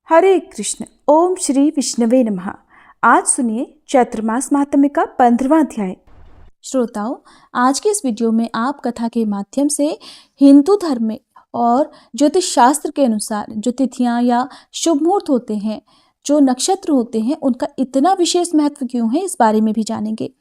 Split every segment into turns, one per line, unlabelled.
हरे कृष्ण। ओम श्री विष्णवे नमः। आज सुनिए चैत्र मास महात्म्य का 15वां अध्याय। श्रोताओं, आज के इस वीडियो में आप कथा के माध्यम से हिंदू धर्म में और ज्योतिष शास्त्र के अनुसार जो तिथियां या शुभ मुहूर्त होते हैं, जो नक्षत्र होते हैं, उनका इतना विशेष महत्व क्यों है, इस बारे में भी जानेंगे।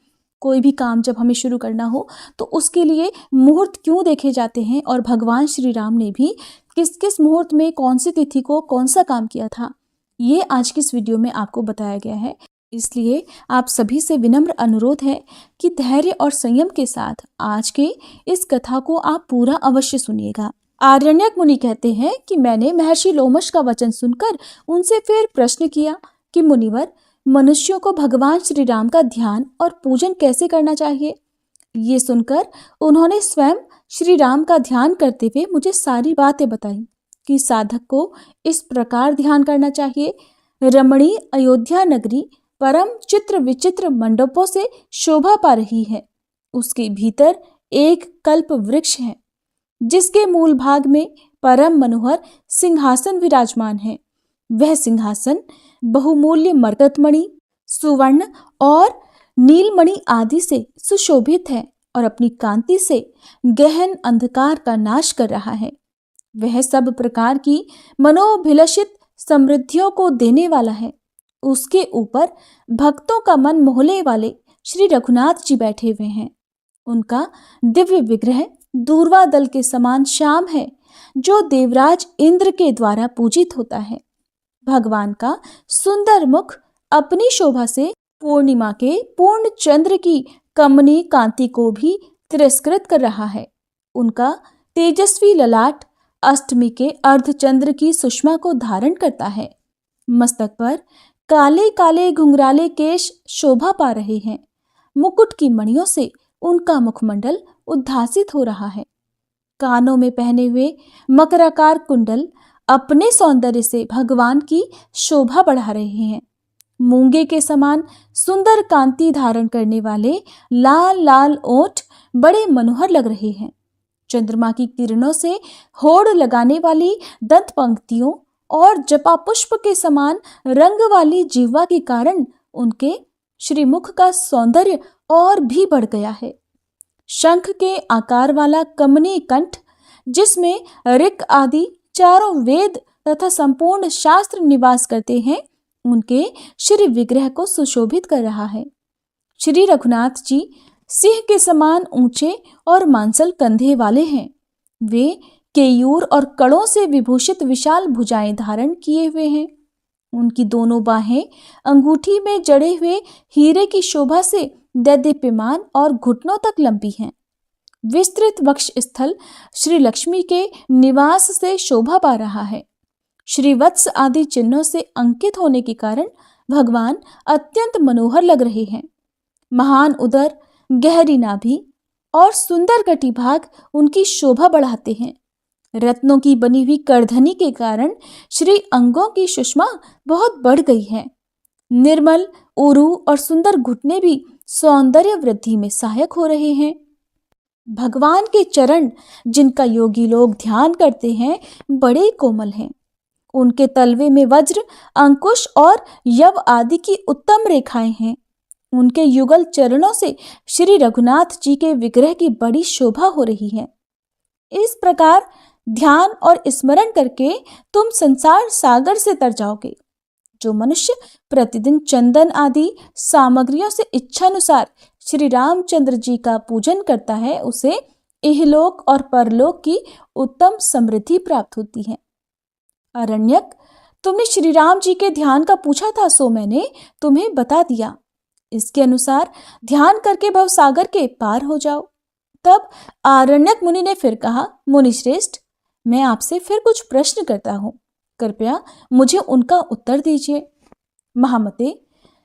कोई भी काम जब हमें शुरू करना हो तो उसके लिए मुहूर्त क्यों देखे जाते हैं और भगवान श्री राम ने भी किस किस मुहूर्त में कौन सी तिथि को कौन सा काम किया था, ये आज की इस वीडियो में आपको बताया गया है। इसलिए आप सभी से विनम्र अनुरोध है कि धैर्य और संयम के साथ आज के इस कथा को आप पूरा अवश्य सुनिएगा। आरण्यक मुनि कहते हैं कि मैंने महर्षि लोमश का वचन सुनकर उनसे फिर प्रश्न किया कि मुनिवर, मनुष्यों को भगवान श्री राम का ध्यान और पूजन कैसे करना चाहिए। ये सुनकर उन्होंने स्वयं श्री राम का ध्यान करते हुए मुझे सारी बातें बताई कि साधक को इस प्रकार ध्यान करना चाहिए। रमणीय अयोध्या नगरी परम चित्र विचित्र मंडपों से शोभा पा रही है। उसके भीतर एक कल्प वृक्ष है जिसके मूल भाग में परम मनोहर सिंहासन विराजमान है। वह सिंहासन बहुमूल्य मरकतमणि, सुवर्ण और नीलमणि आदि से सुशोभित है और अपनी कांति से गहन अंधकार का नाश कर रहा है। वह सब प्रकार की मनोभिलषित समृद्धियों को देने वाला है। उसके ऊपर भक्तों का मन मोहले वाले श्री रघुनाथ जी बैठे हुए हैं। उनका दिव्य विग्रह दूर्वा दल के समान श्याम है, जो देवराज इंद्र के द्वारा पूजित होता है। भगवान का सुंदर मुख अपनी शोभा से पूर्णिमा के पूर्ण चंद्र की कमनीय कांति को भी तिरस्कृत कर रहा है। उनका तेजस्वी ललाट अष्टमी के अर्धचंद्र की सुषमा को धारण करता है। मस्तक पर काले काले घुंघराले केश शोभा पा रहे हैं। मुकुट की मणियों से उनका मुखमंडल उद्भासित हो रहा है। कानों में पहने हुए मकराकार कुंडल अपने सौंदर्य से भगवान की शोभा बढ़ा रहे हैं। मूंगे के समान सुंदर कांति धारण करने वाले लाल लाल ओठ बड़े मनोहर लग रहे हैं। चंद्रमा की किरणों से होड़ लगाने वाली दंत पंक्तियों और जपा पुष्प के समान रंग वाली जिह्वा के कारण उनके श्रीमुख का सौंदर्य और भी बढ़ गया है। शंख के आकार वाला कमनीय कंठ, जिसमें ऋक् आदि चारों वेद तथा संपूर्ण शास्त्र निवास करते हैं, उनके श्री विग्रह को सुशोभित कर रहा है। श्री रघुनाथ जी सिंह के समान ऊंचे और मांसल कंधे वाले हैं। वे केयूर और कड़ों से विभूषित विशाल भुजाएं धारण किए हुए हैं। उनकी दोनों बाहें अंगूठी में जड़े हुए हीरे की शोभा से दैदीप्यमान और घुटनों तक लंबी हैं। विस्तृत वक्ष स्थल श्री लक्ष्मी के निवास से शोभा पा रहा है। श्री वत्स आदि चिन्हों से अंकित होने के कारण भगवान अत्यंत मनोहर लग रहे हैं। महान उदर, गहरी नाभि और सुंदर कटिभाग उनकी शोभा बढ़ाते हैं। रत्नों की बनी हुई करधनी के कारण श्री अंगों की सुषमा बहुत बढ़ गई है। निर्मल उरु और सुंदर घुटने भी सौंदर्य वृद्धि में सहायक हो रहे हैं। भगवान के चरण, जिनका योगी लोग ध्यान करते हैं, बड़े कोमल हैं। उनके तलवे में वज्र, अंकुश और यव आदि की उत्तम रेखाएं हैं। उनके युगल चरणों से श्री रघुनाथ जी के विग्रह की बड़ी शोभा हो रही है। इस प्रकार ध्यान और स्मरण करके तुम संसार सागर से तर जाओगे। जो मनुष्य प्रतिदिन चंदन आदि सामग्रियों से इच्छानुसार श्री रामचंद्र जी का पूजन करता है, उसे इहलोक और परलोक की उत्तम समृद्धि प्राप्त होती है। अरण्यक, तुमने श्री राम जी के ध्यान का पूछा था, सो मैंने तुम्हें बता दिया। इसके अनुसार ध्यान करके भवसागर के पार हो जाओ। तब आरण्यक मुनि ने फिर कहा, मुनि श्रेष्ठ, मैं आपसे फिर कुछ प्रश्न करता हूँ, कृपया मुझे उनका उत्तर दीजिए। महामते,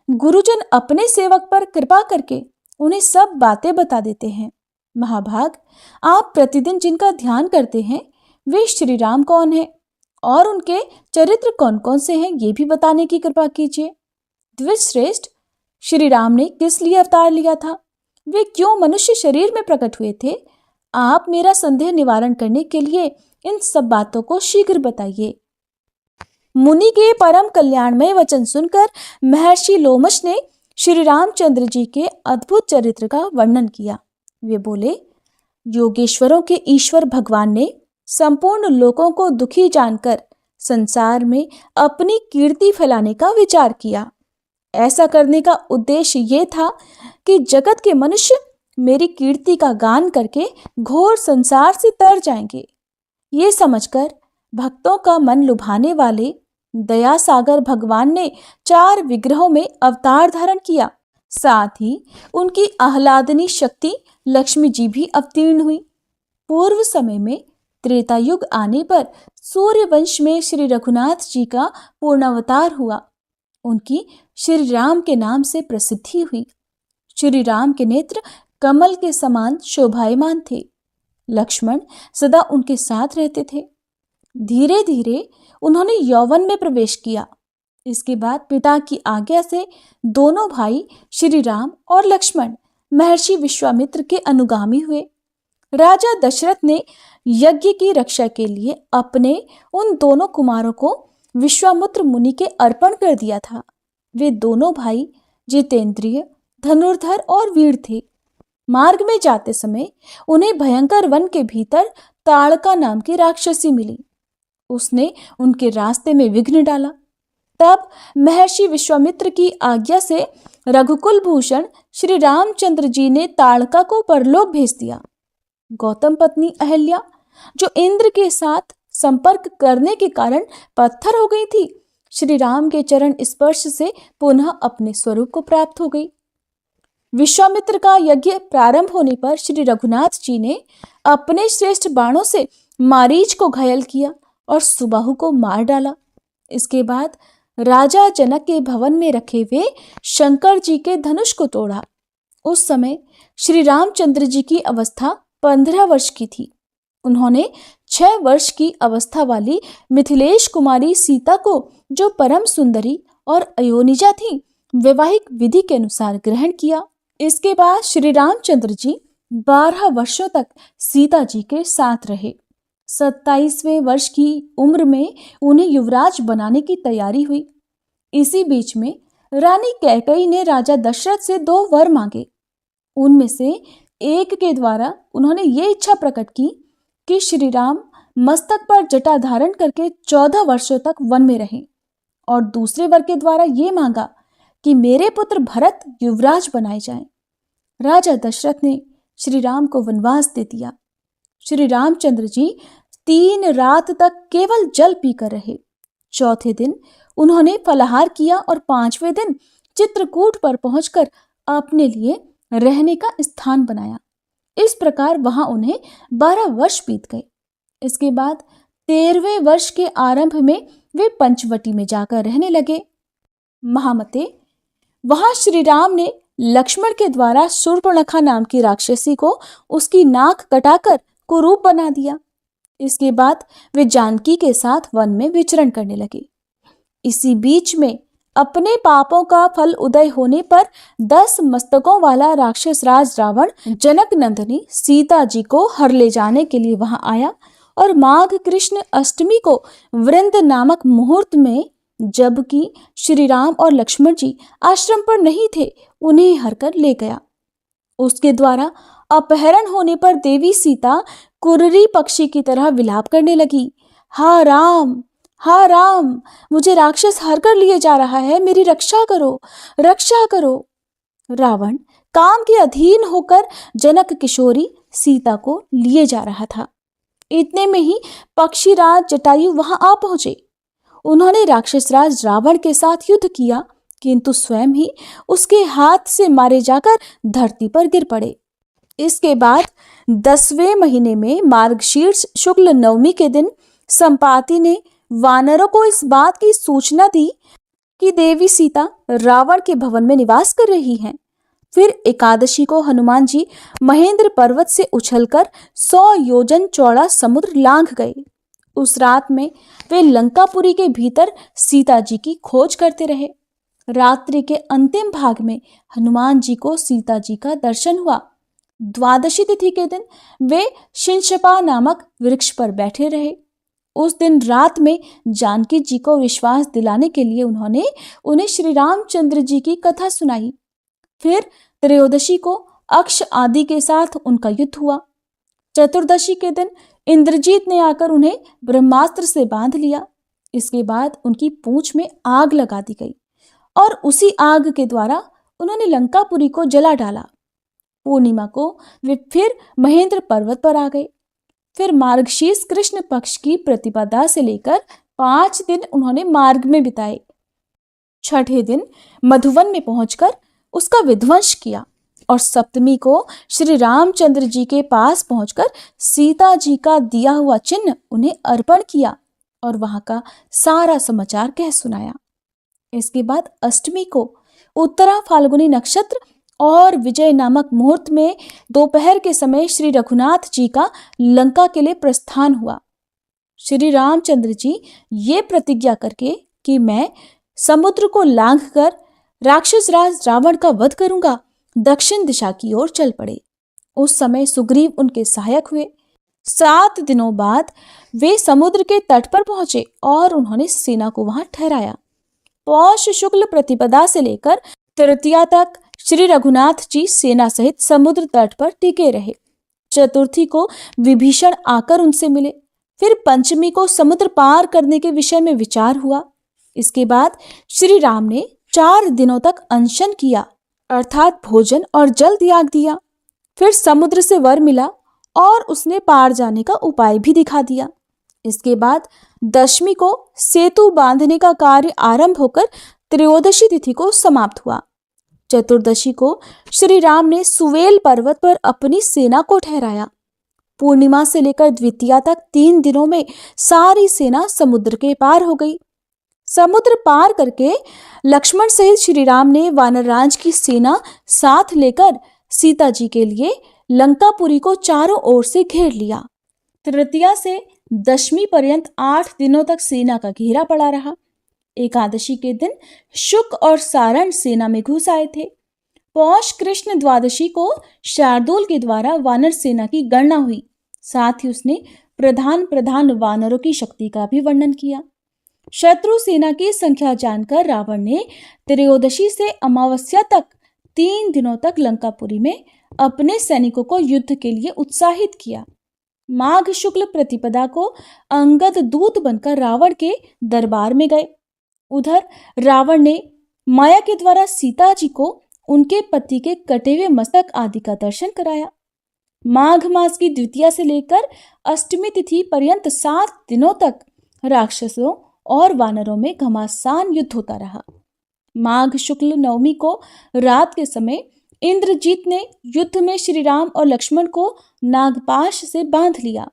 गुरुजन अपने सेवक पर कृपा करके उन्हें सब बातें बता देते हैं। महाभाग, आप प्रतिदिन जिनका ध्यान करते हैं, वे श्री राम कौन है और उनके चरित्र कौन कौन से हैं, ये भी बताने की कृपा कीजिए। द्विज श्रेष्ठ, श्री राम ने किस लिए अवतार लिया था, वे क्यों मनुष्य शरीर में प्रकट हुए थे, आप मेरा संदेह निवारण करने के लिए इन सब बातों को शीघ्र बताइए। मुनि के परम कल्याणमय वचन सुनकर महर्षि लोमश ने श्री रामचंद्र जी के अद्भुत चरित्र का वर्णन किया। वे बोले, योगेश्वरों के ईश्वर भगवान ने संपूर्ण लोगों को दुखी जानकर संसार में अपनी कीर्ति फैलाने का विचार किया। ऐसा करने का उद्देश्य ये था कि जगत के मनुष्य मेरी कीर्ति का गान करके घोर संसार से तर जाएंगे। ये समझकर भक्तों का मन लुभाने वाले दया सागर भगवान ने 4 विग्रहों में अवतार धारण किया। साथ ही उनकी आह्लादनी शक्ति लक्ष्मी जी भी अवतीर्ण हुई। पूर्व समय में त्रेता युग आने पर सूर्य वंश में श्री रघुनाथ जी का पूर्णावतार हुआ। उनकी श्री राम के नाम से प्रसिद्धि हुई। श्री राम के नेत्र कमल के समान शोभायमान थे। लक्ष्मण सदा उनके साथ रहते थे। धीरे धीरे उन्होंने यौवन में प्रवेश किया। इसके बाद पिता की आज्ञा से दोनों भाई श्री राम और लक्ष्मण महर्षि विश्वामित्र के अनुगामी हुए। राजा दशरथ ने यज्ञ की रक्षा के लिए अपने उन दोनों कुमारों को विश्वामित्र मुनि के अर्पण कर दिया था। वे दोनों भाई जितेंद्रिय, धनुर्धर और वीर थे। मार्ग में जाते समय उन्हें भयंकर वन के भीतर ताड़का नाम की राक्षसी मिली। उसने उनके रास्ते में विघ्न डाला। तब महर्षि विश्वामित्र की आज्ञा से रघुकुल भूषण श्री रामचंद्र जी ने ताड़का को परलोक भेज दिया। गौतम पत्नी अहल्या, जो इंद्र के साथ संपर्क करने के कारण पत्थर हो गई थी, श्री राम के चरण स्पर्श से पुनः अपने स्वरूप को प्राप्त हो गई। विश्वामित्र का यज्ञ प्रारंभ होने पर श्री रघुनाथ जी ने अपने श्रेष्ठ बाणों से मारीच को घायल किया और सुबाहु को मार डाला। इसके बाद राजा जनक के भवन में रखे हुए शंकर जी के धनुष को तोड़ा। उस समय श्री रामचंद्र जी की अवस्था 15 वर्ष की थी। उन्होंने 6 वर्ष की अवस्था वाली मिथिलेश कुमारी सीता को, जो परम सुंदरी और अयोनिजा थी, वैवाहिक विधि के अनुसार ग्रहण किया। इसके बाद श्री रामचंद्र जी 12 वर्षों तक सीता जी के साथ रहे। 27वें वर्ष की उम्र में उन्हें युवराज बनाने की तैयारी हुई। इसी बीच में रानी कैकेयी ने राजा दशरथ से 2 वर मांगे। उनमें से एक के द्वारा उन्होंने ये इच्छा प्रकट की कि श्री राम मस्तक पर जटा धारण करके 14 वर्षों तक वन में रहें, और दूसरे वर के द्वारा ये मांगा कि मेरे पुत्र भरत युवराज बनाए जाएं। राजा दशरथ ने श्री राम को वनवास दे दिया। श्री रामचंद्र जी 3 रात तक केवल जल पीकर रहे। चौथे दिन उन्होंने फलाहार किया और 5वें दिन चित्रकूट पर पहुंचकर अपने लिए रहने का स्थान बनाया। इस प्रकार वहां उन्हें 12 वर्ष बीत गए। इसके बाद 13वें वर्ष के आरंभ में वे पंचवटी में जाकर रहने लगे। महामते, वहां श्री राम ने लक्ष्मण के द्वारा शूर्पणखा नाम की राक्षसी को उसकी नाक कटाकर कुरूप बना दिया। इसके बाद वे जानकी के साथ वन में विचरण करने लगे। इसी बीच में अपने पापों का फल उदय होने पर 10 मस्तकों वाला राक्षस राज रावण जनक नंदिनी सीता जी को हर ले जाने के लिए वहां आया, और माघ कृष्ण अष्टमी को वृंद नामक मुहूर्त में, जबकि श्री राम और लक्ष्मण जी आश्रम पर नहीं थे, उन्हें हर कर ले गया। उसके द्वारा अपहरण होने पर देवी सीता कुर्री पक्षी की तरह विलाप करने लगी। हा राम, हा राम, मुझे राक्षस हर कर लिए जा रहा है, मेरी रक्षा करो, रक्षा करो। रावण काम के अधीन होकर जनक किशोरी सीता को लिए जा रहा था। इतने में ही पक्षीराज जटायु वहां आ पहुंचे। उन्होंने राक्षस राज रावण के साथ युद्ध किया, किंतु स्वयं ही उसके हाथ से मारे जाकर धरती पर गिर पड़े। इसके बाद 10वें महीने में मार्गशीर्ष शुक्ल नवमी के दिन संपाति ने वानरों को इस बात की सूचना दी कि देवी सीता रावण के भवन में निवास कर रही हैं। फिर एकादशी को हनुमान जी महेंद्र पर्वत से उछलकर 100 योजन चौड़ा समुद्र लांघ गए। उस रात में वे लंकापुरी के भीतर सीता जी की खोज करते रहे। रात्रि के अंतिम भाग में हनुमान जी को सीता जी का दर्शन हुआ। द्वादशी तिथि के दिन वे शिंशपा नामक वृक्ष पर बैठे रहे। उस दिन रात में जानकी जी को विश्वास दिलाने के लिए उन्होंने उन्हें श्री रामचंद्र जी की कथा सुनाई। फिर त्रयोदशी को अक्ष आदि के साथ उनका युद्ध हुआ। चतुर्दशी के दिन इंद्रजीत ने आकर उन्हें ब्रह्मास्त्र से बांध लिया। इसके बाद उनकी पूंछ में आग लगा दी गई और उसी आग के द्वारा उन्होंने लंकापुरी को जला डाला। पूर्णिमा को वे फिर महेंद्र पर्वत पर आ गए। फिर मार्गशीर्ष कृष्ण पक्ष की प्रतिपदा से लेकर 5 दिन उन्होंने मार्ग में बिताए। छठे दिन मधुवन में पहुंचकर उसका विध्वंस किया और सप्तमी को श्री रामचंद्र जी के पास पहुंचकर सीता जी का दिया हुआ चिन्ह उन्हें अर्पण किया और वहां का सारा समाचार कह सुनाया। इसके बाद अष्टमी को उत्तरा फाल्गुनी नक्षत्र और विजय नामक मुहूर्त में दोपहर के समय श्री रघुनाथ जी का लंका के लिए प्रस्थान हुआ। श्री रामचंद्र जी ये प्रतिज्ञा करके कि मैं समुद्र को लांघकर राक्षस राज रावण का वध करूंगा, दक्षिण दिशा की ओर चल पड़े। उस समय सुग्रीव उनके सहायक हुए। 7 दिनों बाद वे समुद्र के तट पर पहुंचे और उन्होंने सेना को वहां ठहराया। पौष शुक्ल प्रतिपदा से लेकर तृतीया तक श्री रघुनाथ जी सेना सहित समुद्र तट पर टिके रहे। चतुर्थी को विभीषण आकर उनसे मिले। फिर पंचमी को समुद्र पार करने के विषय में विचार हुआ। इसके बाद श्री राम ने 4 दिनों तक अनशन किया, अर्थात भोजन और जल त्याग दिया। फिर समुद्र से वर मिला और उसने पार जाने का उपाय भी दिखा दिया। इसके बाद दशमी को सेतु बांधने का कार्य आरंभ होकर त्रयोदशी तिथि को समाप्त हुआ। चतुर्दशी को श्री राम ने सुवेल पर्वत पर अपनी सेना को ठहराया। पूर्णिमा से लेकर द्वितीया तक 3 दिनों में सारी सेना समुद्र के पार हो गई। समुद्र पार करके लक्ष्मण सहित श्री राम ने वानरराज की सेना साथ लेकर सीता जी के लिए लंकापुरी को चारों ओर से घेर लिया। तृतीया से दशमी पर्यंत 8 दिनों तक सेना का घेरा पड़ा रहा। एकादशी के दिन शुक और सारण सेना में घुस आए थे। पौष कृष्ण द्वादशी को शार्दूल के द्वारा वानर सेना की गणना हुई। साथ ही उसने प्रधान वानरों की शक्ति का भी वर्णन किया। शत्रु सेना की संख्या जानकर रावण ने त्रयोदशी से अमावस्या तक 3 दिनों तक लंकापुरी में अपने सैनिकों को युद्ध के लिए उत्साहित किया। माघ शुक्ल प्रतिपदा को अंगद दूत बनकर रावण के दरबार में गए। उधर रावण ने माया के द्वारा सीता जी को उनके पति के कटे हुए मस्तक आदि का दर्शन कराया। माघ मास की द्वितीया से लेकर अष्टमी तिथि पर्यंत 7 दिनों तक राक्षसों और वानरों में घमासान युद्ध होता रहा। माघ शुक्ल नवमी को रात के समय इंद्रजीत ने युद्ध में श्री राम और लक्ष्मण को नागपाश से बांध लिया।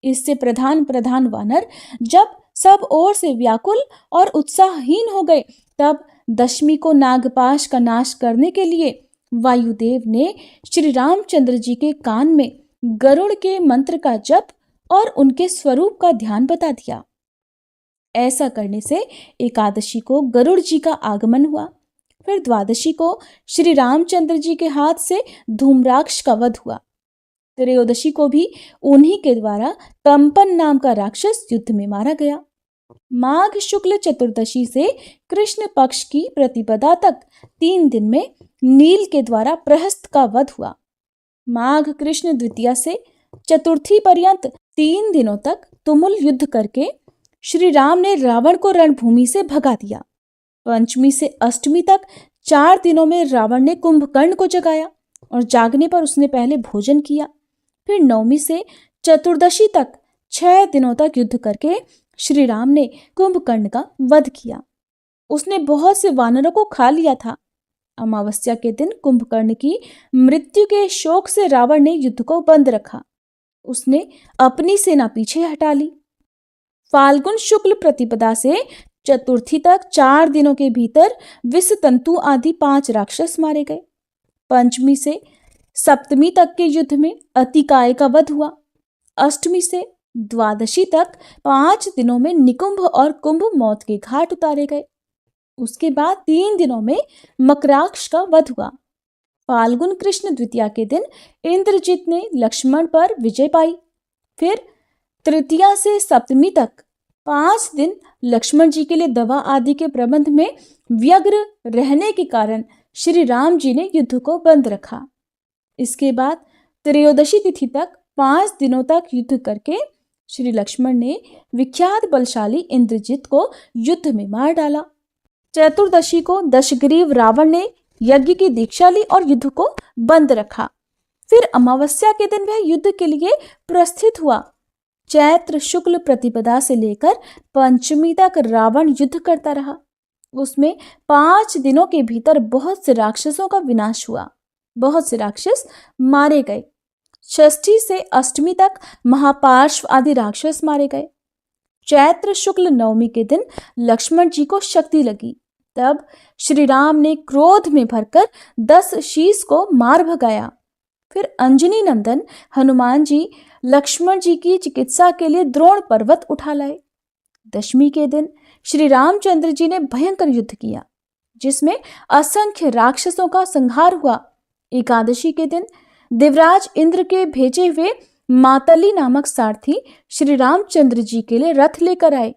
इससे प्रधान वानर जब सब ओर से व्याकुल और उत्साहहीन हो गए, तब दशमी को नागपाश का नाश करने के लिए वायुदेव ने श्री रामचंद्र जी के कान में गरुड़ के मंत्र का जप और उनके स्वरूप का ध्यान बता दिया। ऐसा करने से एकादशी को गरुड़ जी का आगमन हुआ। फिर द्वादशी को श्री रामचंद्र जी के हाथ से धूम्राक्ष का वध हुआ। त्रयोदशी को भी उन्हीं के द्वारा कंपन नाम का राक्षस युद्ध में मारा गया। माघ शुक्ल चतुर्दशी से कृष्ण पक्ष की प्रतिपदा तक 3 दिन में नील के द्वारा प्रहस्त का वध हुआ। माघ कृष्ण द्वितीया से चतुर्थी पर्यंत 3 दिनों तक तुमुल युद्ध करके श्री राम ने रावण को रणभूमि से भगा दिया। पंचमी से अष्टमी तक 4 दिनों में रावण ने कुंभकर्ण को जगाया और जागने पर उसने पहले भोजन किया। फिर नवमी से चतुर्दशी तक 6 दिनों तक युद्ध करके श्री राम ने कुंभकर्ण का वध किया। उसने बहुत से वानरों को खा लिया था। अमावस्या के दिन कुंभकर्ण की मृत्यु के शोक से रावण ने युद्ध को बंद रखा। उसने अपनी सेना पीछे हटा ली। फाल्गुन शुक्ल प्रतिपदा से चतुर्थी तक 4 दिनों के भीतर विषतंतु आदि 5 राक्षस मारे गए। पंचमी से सप्तमी तक के युद्ध में अतिकाय का वध हुआ। अष्टमी से द्वादशी तक 5 दिनों में निकुंभ और कुंभ मौत के घाट उतारे गए। उसके बाद 3 दिनों में मकराक्ष का वध हुआ। फाल्गुन कृष्ण द्वितीया के दिन इंद्रजित ने लक्ष्मण पर विजय पाई। फिर तृतीया से सप्तमी तक 5 दिन लक्ष्मण जी के लिए दवा आदि के प्रबंध में व्यग्र रहने के कारण श्री राम जी ने युद्ध को बंद रखा। इसके बाद त्रयोदशी तिथि तक 5 दिनों तक युद्ध करके श्री लक्ष्मण ने विख्यात बलशाली इंद्रजित को युद्ध में मार डाला। चतुर्दशी को दशग्रीव रावण ने यज्ञ की दीक्षा ली और युद्ध को बंद रखा। फिर अमावस्या के दिन वह युद्ध के लिए प्रस्थित हुआ। चैत्र शुक्ल प्रतिपदा से लेकर पंचमी तक रावण युद्ध करता रहा। उसमें 5 दिनों के भीतर बहुत से राक्षसों का विनाश हुआ, बहुत से राक्षस मारे गए। षष्ठी से अष्टमी तक महापार्श्व आदि राक्षस मारे गए। चैत्र शुक्ल नवमी के दिन लक्ष्मण जी को शक्ति लगी। तब श्री राम ने क्रोध में भरकर 10 शीश को मार भगाया। फिर अंजनी नंदन हनुमान जी लक्ष्मण जी की चिकित्सा के लिए द्रोण पर्वत उठा लाए। दशमी के दिन श्री रामचंद्र जी ने भयंकर युद्ध किया, जिसमें असंख्य राक्षसों का संहार हुआ। एकादशी के दिन देवराज इंद्र के भेजे हुए मातली नामक सारथी श्री रामचंद्र जी के लिए रथ लेकर आए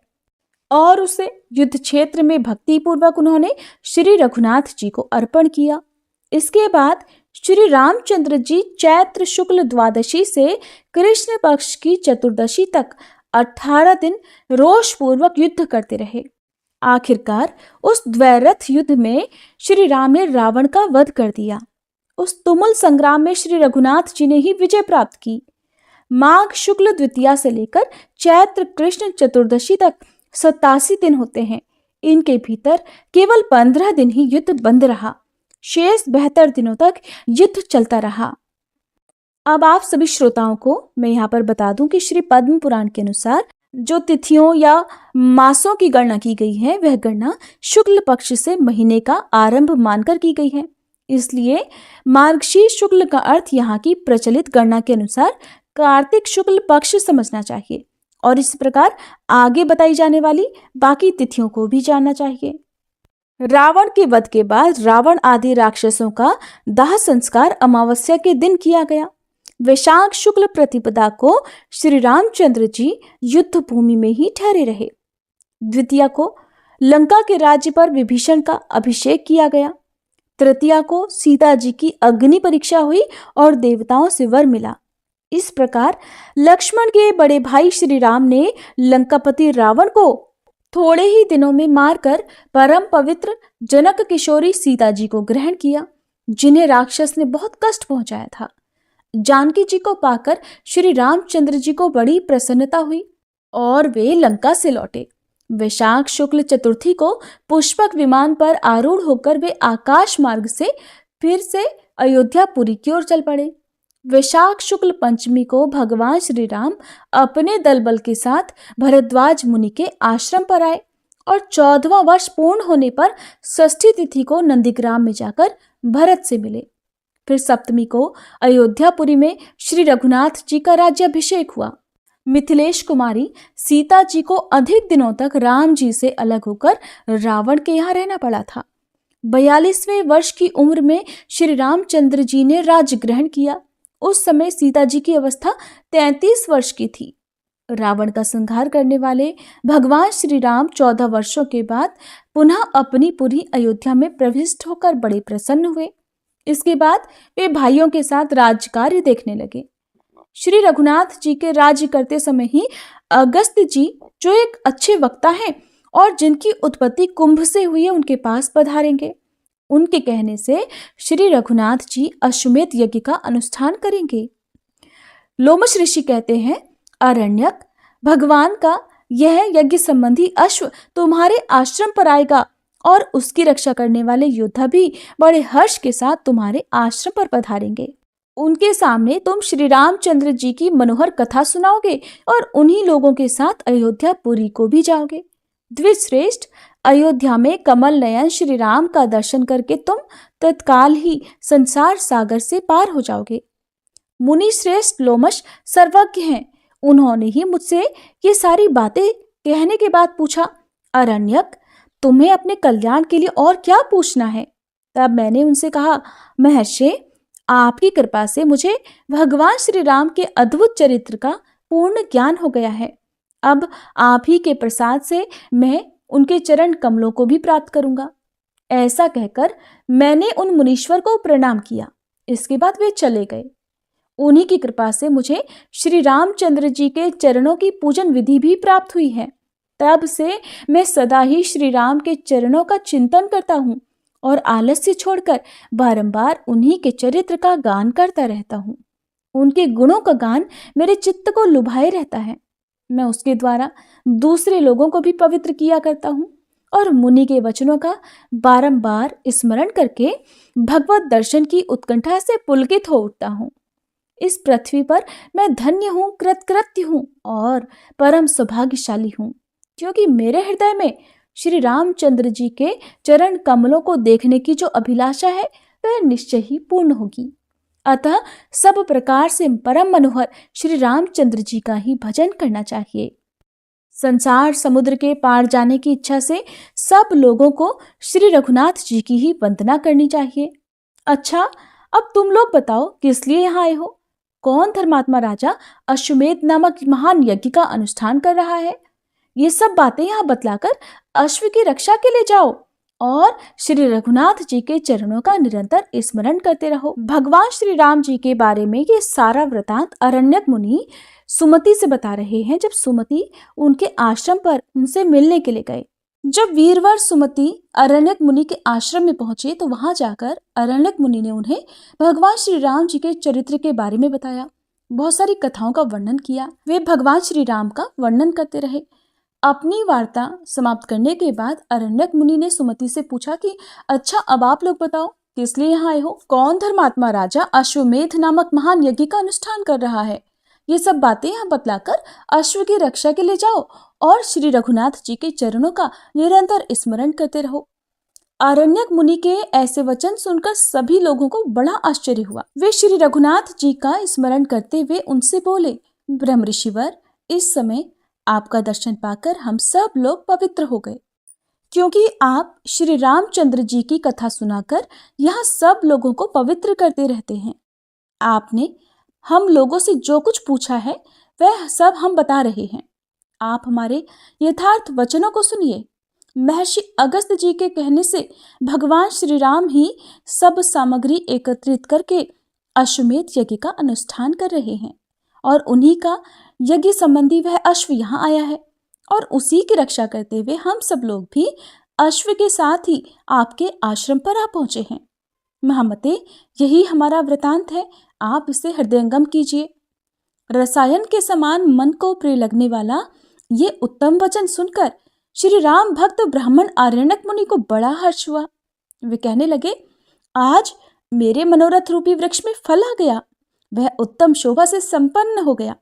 और उसे युद्ध क्षेत्र में भक्ति पूर्वक उन्होंने श्री रघुनाथ जी को अर्पण किया। इसके बाद श्री रामचंद्र जी चैत्र शुक्ल द्वादशी से कृष्ण पक्ष की चतुर्दशी तक 18 दिन रोष पूर्वक युद्ध करते रहे। आखिरकार उस द्वैरथ युद्ध में श्री राम ने रावण का वध कर दिया। उस तुमुल संग्राम में श्री रघुनाथ जी ने ही विजय प्राप्त की। माघ शुक्ल द्वितीया से लेकर चैत्र कृष्ण चतुर्दशी तक 87 दिन होते हैं। इनके भीतर केवल 15 दिन ही युद्ध बंद रहा। शेष 72 दिनों तक युद्ध चलता रहा। अब आप सभी श्रोताओं को मैं यहाँ पर बता दूं कि श्री पद्म पुराण के अनुसार जो तिथियों या मासों की गणना की गई है, वह गणना शुक्ल पक्ष से महीने का आरंभ मानकर की गई है। इसलिए मार्गशीर्ष शुक्ल का अर्थ यहाँ की प्रचलित गणना के अनुसार कार्तिक शुक्ल पक्ष समझना चाहिए और इस प्रकार आगे बताई जाने वाली बाकी तिथियों को भी जानना चाहिए। रावण के वध के बाद रावण आदि राक्षसों का दाह संस्कार अमावस्या के दिन किया गया। वैशाख शुक्ल प्रतिपदा को श्री रामचंद्र जी युद्ध भूमि में ही ठहरे रहे। द्वितीया को लंका के राज्य पर विभीषण का अभिषेक किया गया। तृतीया को सीता जी की अग्नि परीक्षा हुई और देवताओं से वर मिला। इस प्रकार लक्ष्मण के बड़े भाई श्री राम ने लंकापति रावण को थोड़े ही दिनों में मारकर परम पवित्र जनक किशोरी सीता जी को ग्रहण किया, जिन्हें राक्षस ने बहुत कष्ट पहुंचाया था। जानकी जी को पाकर श्री रामचंद्र जी को बड़ी प्रसन्नता हुई और वे लंका से लौटे। वैशाख शुक्ल चतुर्थी को पुष्पक विमान पर आरूढ़ होकर वे आकाश मार्ग से फिर से अयोध्यापुरी की ओर चल पड़े। वैशाख शुक्ल पंचमी को भगवान श्री राम अपने दल बल के साथ भरद्वाज मुनि के आश्रम पर आए और 14वां वर्ष पूर्ण होने पर षष्ठी तिथि को नंदीग्राम में जाकर भरत से मिले। फिर सप्तमी को अयोध्यापुरी में श्री रघुनाथ जी का राज्याभिषेक हुआ। मिथिलेश कुमारी सीता जी को अधिक दिनों तक राम जी से अलग होकर रावण के यहाँ रहना पड़ा था। 42वें वर्ष की उम्र में श्री रामचंद्र जी ने राज्य ग्रहण किया। उस समय सीता जी की अवस्था 33 वर्ष की थी। रावण का संहार करने वाले भगवान श्री राम 14 वर्षों के बाद पुनः अपनी पुरी अयोध्या में प्रविष्ट होकर बड़े प्रसन्न हुए। इसके बाद वे भाइयों के साथ राज्य कार्य देखने लगे। श्री रघुनाथ जी के राज्य करते समय ही अगस्त्य जी, जो एक अच्छे वक्ता हैं और जिनकी उत्पत्ति कुंभ से हुई है, उनके पास पधारेंगे। उनके कहने से श्री रघुनाथ जी अश्वमेध यज्ञ का अनुष्ठान करेंगे। लोमश ऋषि कहते हैं, अरण्यक, भगवान का यह यज्ञ संबंधी अश्व तुम्हारे आश्रम पर आएगा और उसकी रक्षा करने वाले योद्धा भी बड़े हर्ष के साथ तुम्हारे आश्रम पर पधारेंगे। उनके सामने तुम श्री रामचंद्र जी की मनोहर कथा सुनाओगे और उन्हीं लोगों के साथ अयोध्यापुरी को भी जाओगे। द्विजश्रेष्ठ, अयोध्या में कमल नयन श्री राम का दर्शन करके तुम तत्काल ही संसार सागर से पार हो जाओगे। मुनि श्रेष्ठ लोमश सर्वज्ञ हैं। उन्होंने ही मुझसे ये सारी बातें कहने के बाद पूछा, अरण्यक, तुम्हें अपने कल्याण के लिए और क्या पूछना है? तब मैंने उनसे कहा, महर्षि, आपकी कृपा से मुझे भगवान श्री राम के अद्भुत चरित्र का पूर्ण ज्ञान हो गया है। अब आप ही के प्रसाद से मैं उनके चरण कमलों को भी प्राप्त करूंगा। ऐसा कहकर मैंने उन मुनीश्वर को प्रणाम किया। इसके बाद वे चले गए। उन्हीं की कृपा से मुझे श्री रामचंद्र जी के चरणों की पूजन विधि भी प्राप्त हुई है। तब से मैं सदा ही श्री राम के चरणों का चिंतन करता हूँ और आलस्य छोड़कर बारंबार उन्हीं के चरित्र का गान करता रहता हूँ। उनके गुणों का गान मेरे चित्त को लुभाए रहता है। मैं उसके द्वारा दूसरे लोगों को भी पवित्र किया करता हूँ और मुनि के वचनों का बारंबार स्मरण करके भगवत दर्शन की उत्कंठा से पुलकित हो उठता हूँ। इस पृथ्वी पर मैं धन्य हूँ, कृतकृत्य हूँ और परम सौभाग्यशाली हूँ, क्योंकि मेरे हृदय में श्री रामचंद्र जी के चरण कमलों को देखने की जो अभिलाषा है वह निश्चय ही पूर्ण होगी। अतः सब प्रकार से परम मनोहर श्री रामचंद्र जी का ही भजन करना चाहिए। संसार समुद्र के पार जाने की इच्छा से सब लोगों को श्री रघुनाथ जी की ही वंदना करनी चाहिए। अच्छा, अब तुम लोग बताओ किस लिए यहाँ आए हो? कौन धर्मात्मा राजा अश्वमेध नामक महान यज्ञ का अनुष्ठान कर रहा है? ये सब बातें यहाँ बतलाकर अश्व की रक्षा के लिए जाओ और श्री रघुनाथ जी के चरणों का निरंतर स्मरण करते रहो। भगवान श्री राम जी के बारे में ये सारा वृतांत अरण्यक मुनि सुमति से बता रहे हैं, जब सुमति उनके आश्रम पर उनसे मिलने के लिए गए। जब वीरवर सुमति अरण्यक मुनि के आश्रम में पहुंचे तो वहां जाकर अरण्यक मुनि ने उन्हें भगवान श्री राम जी के चरित्र के बारे में बताया। बहुत सारी कथाओं का वर्णन किया। वे भगवान श्री राम का वर्णन करते रहे। अपनी वार्ता समाप्त करने के बाद अरण्यक मुनि ने सुमति से पूछा कि अच्छा, अब आप लोग बताओ किस लिए यहाँ आए हो? कौन धर्मात्मा राजा अश्वमेध नामक महान यज्ञ का अनुष्ठान कर रहा है? ये सब बातें यहाँ बतलाकर अश्व की रक्षा के लिए जाओ और श्री रघुनाथ जी के चरणों का निरंतर स्मरण करते रहो। अरण्यक मुनि के ऐसे वचन सुनकर सभी लोगों को बड़ा आश्चर्य हुआ। वे श्री रघुनाथ जी का स्मरण करते हुए उनसे बोले, ब्रह्म ऋषिवर, इस समय आपका दर्शन पाकर हम सब लोग पवित्र हो गए, क्योंकि आप श्री रामचंद्र जी की कथा सुनाकर यहाँ सब लोगों को पवित्र करते रहते हैं। आपने हम लोगों से जो कुछ पूछा है वह सब हम बता रहे हैं। आप हमारे यथार्थ वचनों को सुनिए। महर्षि अगस्त जी के कहने से भगवान श्री राम ही सब सामग्री एकत्रित करके अश्वमेध यज्ञ का अनुष्ठान कर रहे हैं और उन्हीं का यज्ञ संबंधी वह अश्व यहाँ आया है और उसी की रक्षा करते हुए हम सब लोग भी अश्व के साथ ही आपके आश्रम पर आ पहुंचे हैं। महामते, यही हमारा वृतांत है, आप इसे हृदयंगम कीजिए। रसायन के समान मन को प्रिय लगने वाला ये उत्तम वचन सुनकर श्री राम भक्त ब्राह्मण आरण्यक मुनि को बड़ा हर्ष हुआ। वे कहने लगे, आज मेरे मनोरथ रूपी वृक्ष में फल आ गया, वह उत्तम शोभा से संपन्न हो गया।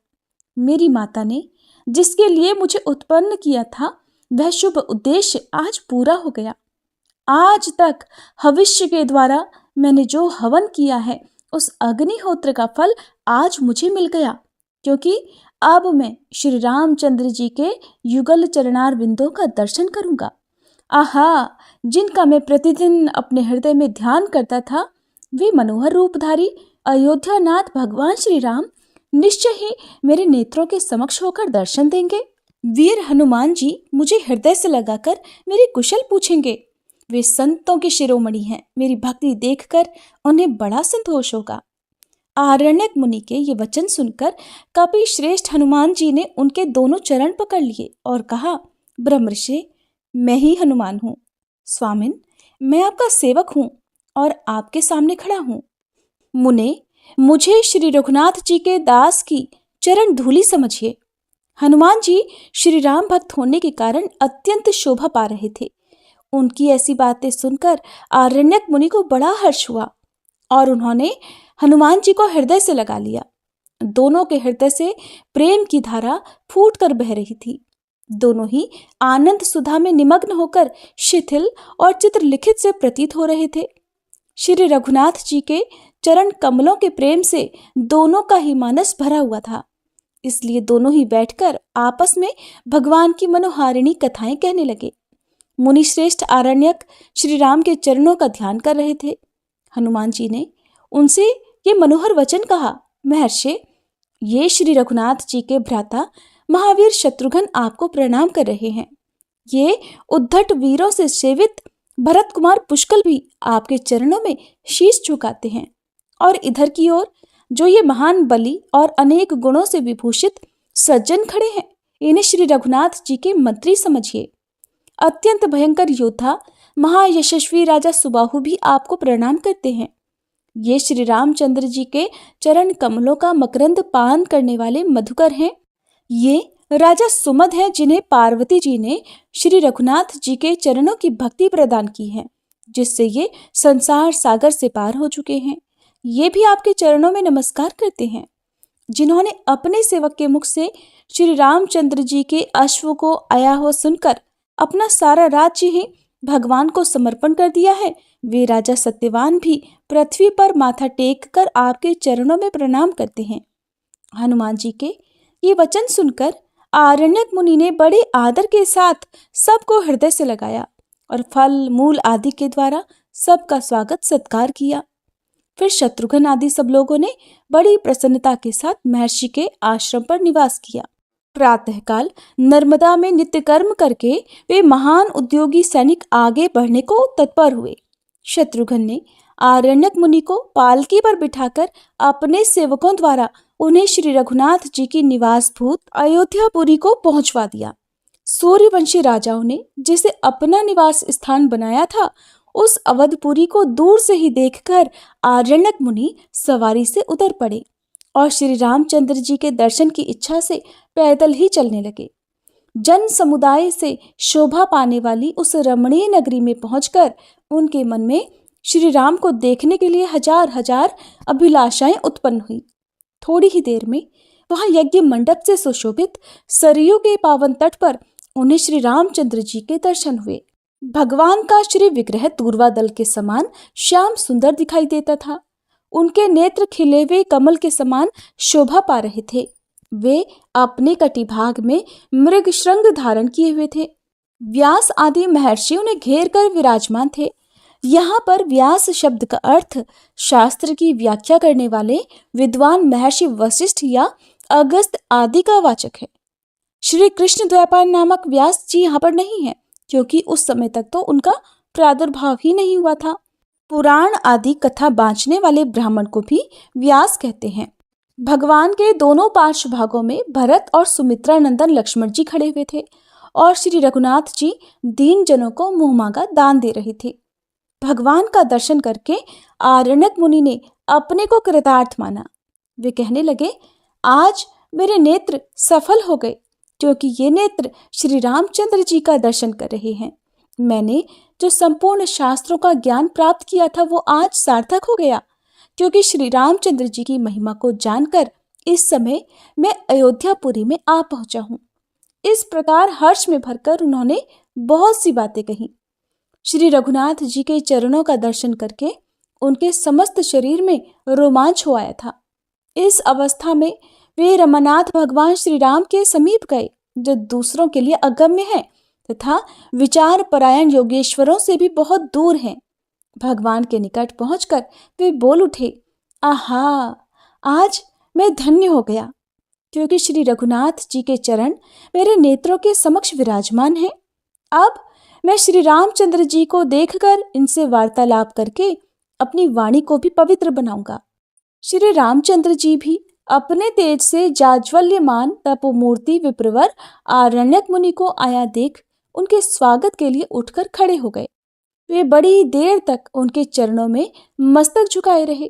मेरी माता ने जिसके लिए मुझे उत्पन्न किया था वह शुभ उद्देश्य आज पूरा हो गया। आज तक भविष्य के द्वारा मैंने जो हवन किया है उस अग्निहोत्र का फल आज मुझे मिल गया, क्योंकि अब मैं श्री रामचंद्र जी के युगल चरणार बिंदों का दर्शन करूंगा। आहा, जिनका मैं प्रतिदिन अपने हृदय में ध्यान करता था, वे मनोहर रूपधारी अयोध्यानाथ भगवान श्री राम निश्चय ही मेरे नेत्रों के समक्ष होकर दर्शन देंगे। वीर हनुमान जी मुझे हृदय से लगाकर मेरी कुशल पूछेंगे। वे संतों के शिरोमणि हैं, मेरी भक्ति देखकर उन्हें बड़ा संतोष होगा। आरण्यक मुनि के ये वचन सुनकर कपि श्रेष्ठ हनुमान जी ने उनके दोनों चरण पकड़ लिए और कहा, ब्रह्मर्षि, मैं ही हनुमान हूँ। स्वामिन, मैं आपका सेवक हूँ और आपके सामने खड़ा हूँ। मुने, मुझे श्री रघुनाथ जी के दास की चरण धूलि समझिए। हनुमान जी श्री राम भक्त होने के कारण अत्यंत शोभा पा रहे थे। उनकी ऐसी बातें सुनकर आरण्यक मुनि को बड़ा हर्ष हुआ और उन्होंने हनुमान जी को हृदय से लगा लिया। दोनों के हृदय से प्रेम की धारा फूट कर बह रही थी। दोनों ही आनंद सुधा में निमग्न होकर शिथिल और चित्रलिखित से प्रतीत हो रहे थे। श्री रघुनाथ जी के चरण कमलों के प्रेम से दोनों का ही मानस भरा हुआ था, इसलिए दोनों ही बैठकर आपस में भगवान की मनोहारिणी कथाएं कहने लगे। मुनि श्रेष्ठ आरण्यक श्री राम के चरणों का ध्यान कर रहे थे। हनुमान जी ने उनसे ये मनोहर वचन कहा, महर्षि, ये श्री रघुनाथ जी के भ्राता महावीर शत्रुघ्न आपको प्रणाम कर रहे हैं। ये उद्धट वीरों से सेवित भरत कुमार पुष्कल भी आपके चरणों में शीश झुकाते हैं। और इधर की ओर जो ये महान बलि और अनेक गुणों से विभूषित सज्जन खड़े हैं, इन्हें श्री रघुनाथ जी के मंत्री समझिए। अत्यंत भयंकर योद्धा महायशस्वी राजा सुबाहु भी आपको प्रणाम करते हैं। ये श्री रामचंद्र जी के चरण कमलों का मकरंद पान करने वाले मधुकर हैं। ये राजा सुमद हैं, जिन्हें पार्वती जी ने श्री रघुनाथ जी के चरणों की भक्ति प्रदान की है, जिससे ये संसार सागर से पार हो चुके हैं। ये भी आपके चरणों में नमस्कार करते हैं। जिन्होंने अपने सेवक के मुख से श्री रामचंद्र जी के अश्व को आया हो सुनकर अपना सारा राज्य ही भगवान को समर्पण कर दिया है, वे राजा सत्यवान भी पृथ्वी पर माथा टेक कर आपके चरणों में प्रणाम करते हैं। हनुमान जी के ये वचन सुनकर आरण्यक मुनि ने बड़े आदर के साथ सबको हृदय से लगाया और फल मूल आदि के द्वारा सबका स्वागत सत्कार किया। फिर शत्रुघ्न आदि सब लोगों ने बड़ी प्रसन्नता के साथ महर्षि के आश्रम पर निवास किया। प्रातःकाल नर्मदा में नित्य कर्म करके वे महान उद्योगी सैनिक आगे बढ़ने को तत्पर हुए। शत्रुघ्न ने आरण्यक मुनि को पालकी पर बिठाकर अपने सेवकों द्वारा उन्हें श्री रघुनाथ जी की निवासभूत अयोध्यापुरी को पहुंचवा दिया। सूर्यवंशी राजाओं ने जिसे अपना निवास स्थान बनाया था, उस अवधपुरी को दूर से ही देखकर आरण्यक मुनि सवारी से उतर पड़े और श्री रामचंद्र जी के दर्शन की इच्छा से पैदल ही चलने लगे। जन समुदाय से शोभा पाने वाली उस रमणीय नगरी में पहुंचकर उनके मन में श्री राम को देखने के लिए हजार हजार अभिलाषाएं उत्पन्न हुई। थोड़ी ही देर में वहां यज्ञ मंडप से सुशोभित सरयू के पावन तट पर उन्हें श्री रामचंद्र जी के दर्शन हुए। भगवान का श्री विग्रह दूर्वा दल के समान श्याम सुंदर दिखाई देता था। उनके नेत्र खिले हुए कमल के समान शोभा पा रहे थे। वे अपने कटिभाग में मृग श्रृंग धारण किए हुए थे। व्यास आदि महर्षि उन्हें घेर कर विराजमान थे। यहाँ पर व्यास शब्द का अर्थ शास्त्र की व्याख्या करने वाले विद्वान महर्षि वशिष्ठ या अगस्त्य आदि का वाचक है। श्री कृष्ण द्वैपायन नामक व्यास जी यहाँ पर नहीं है, क्योंकि उस समय तक तो उनका प्रादुर्भाव ही नहीं हुआ था। पुराण आदि कथा बांचने वाले ब्राह्मण को भी व्यास कहते हैं। भगवान के दोनों पार्श्व भागों में भरत और सुमित्रा नंदन लक्ष्मण जी खड़े हुए थे और श्री रघुनाथ जी दीन जनों को मुंहमांगा दान दे रहे थे। भगवान का दर्शन करके आरण्यक मुनि ने अपने को कृतार्थ माना। वे कहने लगे, आज मेरे नेत्र सफल हो गए, क्योंकि ये नेत्र श्री रामचंद्र जी का दर्शन कर रहे हैं। मैंने जो संपूर्ण शास्त्रों का ज्ञान प्राप्त किया था वो आज सार्थक हो गया, क्योंकि श्री रामचंद्र जी की महिमा को जानकर इस समय मैं अयोध्यापुरी में आ पहुंचा हूँ। इस प्रकार हर्ष में भरकर उन्होंने बहुत सी बातें कही। श्री रघुनाथ जी के चरणों का दर्शन करके उनके समस्त शरीर में रोमांच हो आया था। इस अवस्था में वे रमानाथ भगवान श्री राम के समीप गए, जो दूसरों के लिए अगम्य है तथा विचार परायण योगेश्वरों से भी बहुत दूर हैं। भगवान के निकट पहुंचकर वे बोल उठे, आहा, आज मैं धन्य हो गया, क्योंकि श्री रघुनाथ जी के चरण मेरे नेत्रों के समक्ष विराजमान हैं। अब मैं श्री रामचंद्र जी को देखकर इनसे वार्तालाप करके अपनी वाणी को भी पवित्र बनाऊंगा। श्री रामचंद्र जी भी अपने तेज से जाज्वल्यमान तपोमूर्ति विप्रवर आरण्यक मुनि को आया देख उनके स्वागत के लिए उठकर खड़े हो गए। वे बड़ी देर तक उनके चरणों में मस्तक झुकाए रहे।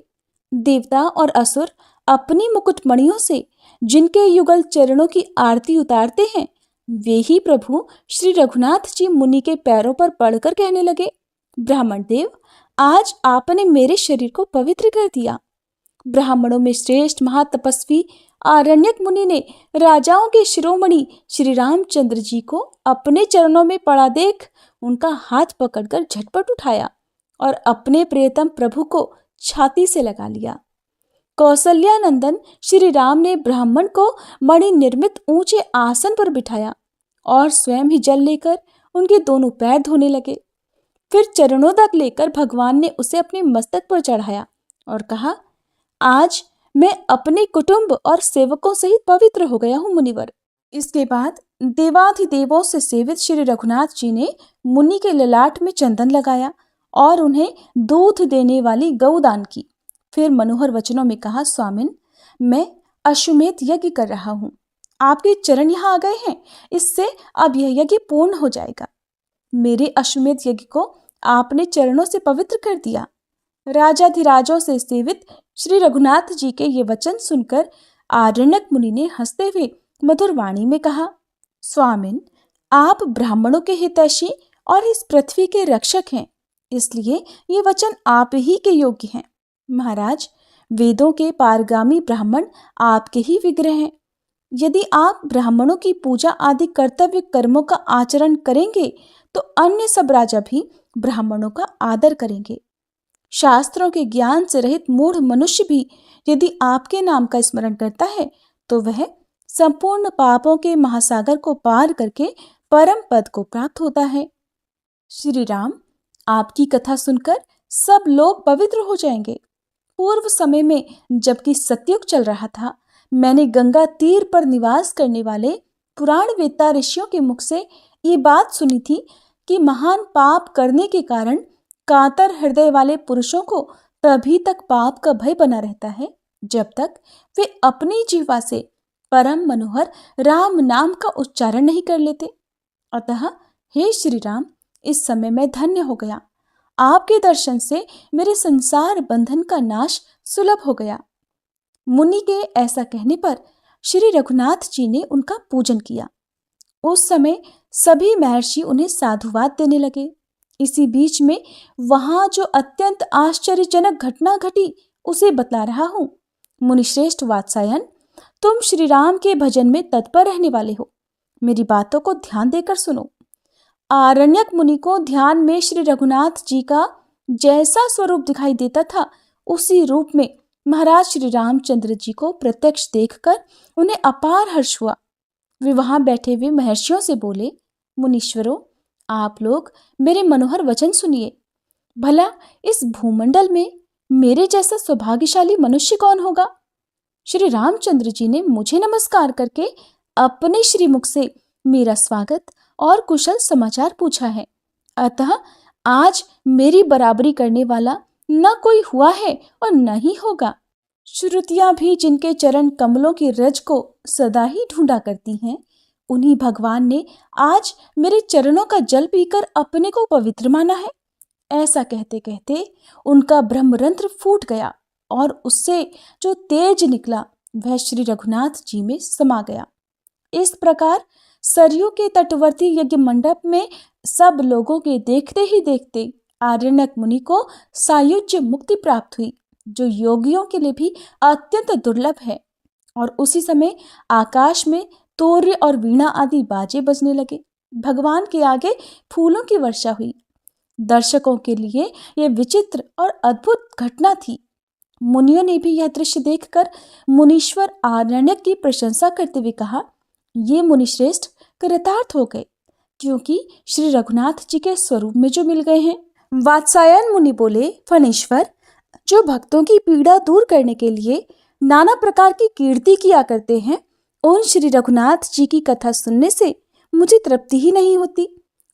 देवता और असुर अपनी मुकुटमणियों से जिनके युगल चरणों की आरती उतारते हैं, वे ही प्रभु श्री रघुनाथ जी मुनि के पैरों पर पड़कर कहने लगे, ब्राह्मण देव, आज आपने मेरे शरीर को पवित्र कर दिया। ब्राह्मणों में श्रेष्ठ महातपस्वी आरण्यक मुनि ने राजाओं के शिरोमणि श्री रामचंद्र जी को अपने चरणों में पड़ा देख उनका हाथ पकड़कर झटपट उठाया और अपने प्रियतम प्रभु को छाती से लगा लिया। कौसल्यानंदन श्री राम ने ब्राह्मण को मणि निर्मित ऊंचे आसन पर बिठाया और स्वयं ही जल लेकर उनके दोनों पैर धोने लगे। फिर चरणोदक लेकर भगवान ने उसे अपने मस्तक पर चढ़ाया और कहा, आज मैं अपने कुटुंब और सेवकों सहित पवित्र हो गया हूँ मुनिवर। इसके बाद देवाधिदेवों से सेवित श्री रघुनाथ जी ने मुनि के ललाट में चंदन लगाया और उन्हें दूध देने वाली गौदान की। फिर मनोहर वचनों में कहा, स्वामिन, मैं अश्वमेध यज्ञ कर रहा हूँ। आपके चरण यहाँ आ गए हैं, इससे अब यह यज्ञ पूर्ण हो जाएगा। मेरे अश्वमेध यज्ञ को आपने चरणों से पवित्र कर दिया। राजाधिराजों से सेवित श्री रघुनाथ जी के ये वचन सुनकर आरण्यक मुनि ने हंसते हुए मधुर वाणी में कहा, स्वामिन, आप ब्राह्मणों के हितैषी और इस पृथ्वी के रक्षक हैं, इसलिए ये वचन आप ही के योग्य हैं। महाराज, वेदों के पारगामी ब्राह्मण आपके ही विग्रह हैं। यदि आप ब्राह्मणों की पूजा आदि कर्तव्य कर्मों का आचरण करेंगे तो अन्य सब राजा भी ब्राह्मणों का आदर करेंगे। शास्त्रों के ज्ञान से रहित मूढ़ मनुष्य भी यदि आपके नाम का स्मरण करता है तो वह संपूर्ण पापों के महासागर को पार करके परम पद को प्राप्त होता है। श्री राम, आपकी कथा सुनकर सब लोग पवित्र हो जाएंगे। पूर्व समय में जबकि सतयुग चल रहा था, मैंने गंगा तीर पर निवास करने वाले पुराण वेत्ता ऋषियों के मुख से ये बात सुनी थी कि महान पाप करने के कारण कातर हृदय वाले पुरुषों को तभी तक पाप का भय बना रहता है जब तक वे अपनी जीवा से परम मनोहर राम नाम का उच्चारण नहीं कर लेते। अतः हे श्री राम, इस समय मैं धन्य हो गया। आपके दर्शन से मेरे संसार बंधन का नाश सुलभ हो गया। मुनि के ऐसा कहने पर श्री रघुनाथ जी ने उनका पूजन किया। उस समय सभी महर्षि उन्हें साधुवाद देने लगे। इसी बीच में वहां जो अत्यंत आश्चर्यजनक घटना घटी उसे बतला रहा हूं। मुनिश्रेष्ठ वात्सायन, तुम श्री राम के भजन में तत्पर रहने वाले हो, मेरी बातों को ध्यान देकर सुनो। आरण्यक मुनि को ध्यान में श्री रघुनाथ जी का जैसा स्वरूप दिखाई देता था उसी रूप में महाराज श्री रामचंद्र जी को प्रत्यक्ष देखकर उन्हें अपार हर्ष हुआ। वे वहां बैठे हुए महर्षियों से बोले, मुनीश्वरों, आप लोग मेरे मनोहर वचन सुनिए। भला इस भूमंडल में मेरे जैसा सौभाग्यशाली मनुष्य कौन होगा? श्री रामचंद्र जी ने मुझे नमस्कार करके अपने श्रीमुख से मेरा स्वागत और कुशल समाचार पूछा है। अतः आज मेरी बराबरी करने वाला न कोई हुआ है और न ही होगा। श्रुतियां भी जिनके चरण कमलों की रज को सदा ही ढूंढा करती हैं, उन्हीं भगवान ने आज मेरे चरणों का जल पीकर अपने को पवित्र माना है। ऐसा कहते कहते उनका ब्रह्मरंध्र फूट गया और उससे जो तेज निकला वह श्री रघुनाथ जी में समा गया। इस प्रकार सरयू के तटवर्ती यज्ञ मंडप में सब लोगों के देखते ही देखते आरण्यक मुनि को सायुज्य मुक्ति प्राप्त हुई, जो योगियों के लिए भी अत्यंत दुर्लभ है। और उसी समय आकाश में तोर्य और वीणा आदि बाजे बजने लगे। भगवान के आगे फूलों की वर्षा हुई। दर्शकों के लिए यह विचित्र और अद्भुत घटना थी। मुनियों ने भी यह दृश्य देखकर मुनीश्वर आरण्यक की प्रशंसा करते हुए कहा, ये मुनिश्रेष्ठ कृतार्थ हो गए, क्योंकि श्री रघुनाथ जी के स्वरूप में जो मिल गए हैं। वात्सायन मुनि बोले, फणीश्वर, जो भक्तों की पीड़ा दूर करने के लिए नाना प्रकार की कीर्ति किया करते हैं, उन श्री रघुनाथ जी की कथा सुनने से मुझे तृप्ति ही नहीं होती